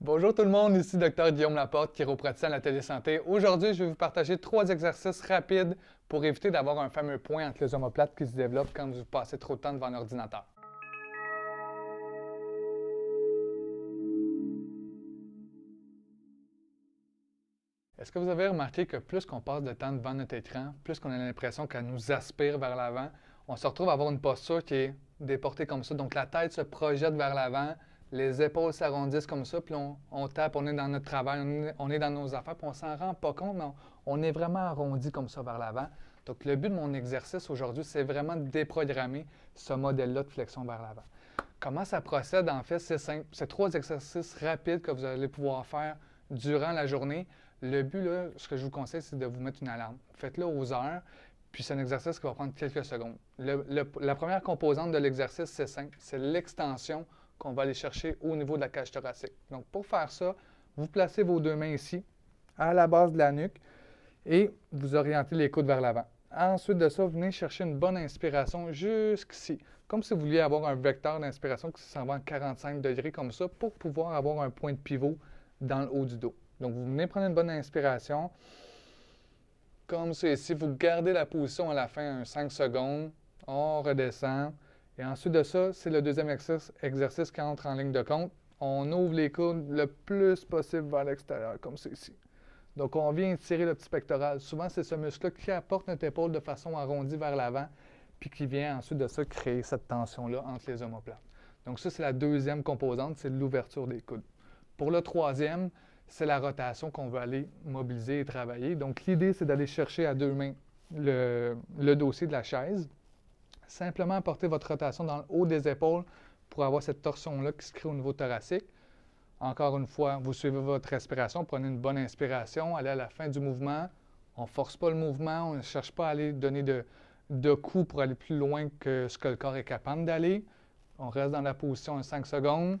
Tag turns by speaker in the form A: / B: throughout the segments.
A: Bonjour tout le monde, ici Dr Guillaume Laporte, chiropraticien à la Télésanté. Aujourd'hui, je vais vous partager 3 exercices rapides pour éviter d'avoir un fameux point entre les omoplates qui se développe quand vous passez trop de temps devant l'ordinateur. Est-ce que vous avez remarqué que plus qu'on passe de temps devant notre écran, plus qu'on a l'impression qu'elle nous aspire vers l'avant, on se retrouve à avoir une posture qui est déportée comme ça. Donc la tête se projette vers l'avant, les épaules s'arrondissent comme ça, puis on tape, on est dans notre travail, on est dans nos affaires, puis on s'en rend pas compte, mais on est vraiment arrondi comme ça vers l'avant. Donc le but de mon exercice aujourd'hui, c'est vraiment de déprogrammer ce modèle-là de flexion vers l'avant. Comment ça procède? En fait, c'est simple. C'est 3 exercices rapides que vous allez pouvoir faire durant la journée. Le but, là, ce que je vous conseille, c'est de vous mettre une alarme. Faites-le aux heures, puis c'est un exercice qui va prendre quelques secondes. La première composante de l'exercice, c'est simple, c'est l'extension qu'on va aller chercher au niveau de la cage thoracique. Donc, pour faire ça, vous placez vos 2 mains ici, à la base de la nuque, et vous orientez les coudes vers l'avant. Ensuite de ça, venez chercher une bonne inspiration jusqu'ici, comme si vous vouliez avoir un vecteur d'inspiration qui s'en va en 45 degrés comme ça, pour pouvoir avoir un point de pivot dans le haut du dos. Donc, vous venez prendre une bonne inspiration, comme ceci. Vous gardez la position à la fin, 5 secondes. On redescend. Et ensuite de ça, c'est le deuxième exercice qui entre en ligne de compte. On ouvre les coudes le plus possible vers l'extérieur, comme ceci. Donc, on vient tirer le petit pectoral. Souvent, c'est ce muscle-là qui apporte notre épaule de façon arrondie vers l'avant, puis qui vient ensuite de ça créer cette tension-là entre les omoplates. Donc, ça, c'est la deuxième composante, c'est l'ouverture des coudes. Pour le troisième, c'est la rotation qu'on veut aller mobiliser et travailler. Donc, l'idée, c'est d'aller chercher à 2 mains le dossier de la chaise. Simplement apporter votre rotation dans le haut des épaules pour avoir cette torsion-là qui se crée au niveau thoracique. Encore une fois, vous suivez votre respiration, prenez une bonne inspiration, allez à la fin du mouvement. On ne force pas le mouvement, on ne cherche pas à aller donner de coups pour aller plus loin que ce que le corps est capable d'aller. On reste dans la position 5 secondes.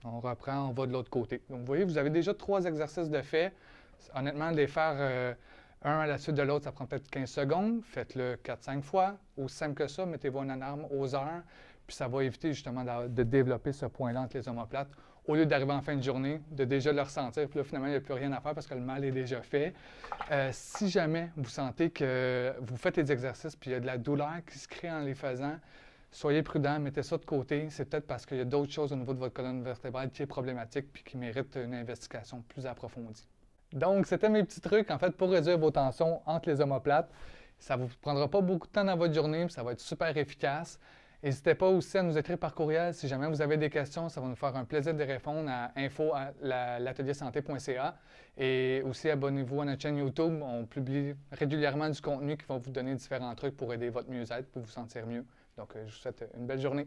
A: On reprend, on va de l'autre côté. Donc, vous voyez, vous avez déjà 3 exercices de fait. Honnêtement, de les faire un à la suite de l'autre, ça prend peut-être 15 secondes. Faites-le 4-5 fois. Aussi simple que ça, mettez-vous une alarme aux heures. Puis ça va éviter justement de développer ce point-là entre les omoplates. Au lieu d'arriver en fin de journée, de déjà le ressentir, puis là, finalement, il n'y a plus rien à faire parce que le mal est déjà fait. Si jamais vous sentez que vous faites des exercices puis il y a de la douleur qui se crée en les faisant, soyez prudent, mettez ça de côté. C'est peut-être parce qu'il y a d'autres choses au niveau de votre colonne vertébrale qui est problématique puis qui mérite une investigation plus approfondie. Donc, c'était mes petits trucs, en fait, pour réduire vos tensions entre les omoplates. Ça ne vous prendra pas beaucoup de temps dans votre journée, puis ça va être super efficace. N'hésitez pas aussi à nous écrire par courriel si jamais vous avez des questions. Ça va nous faire un plaisir de répondre à info@l'ateliersanté.ca. Et aussi, abonnez-vous à notre chaîne YouTube. On publie régulièrement du contenu qui va vous donner différents trucs pour aider votre mieux-être, pour vous sentir mieux. Donc, je vous souhaite une belle journée.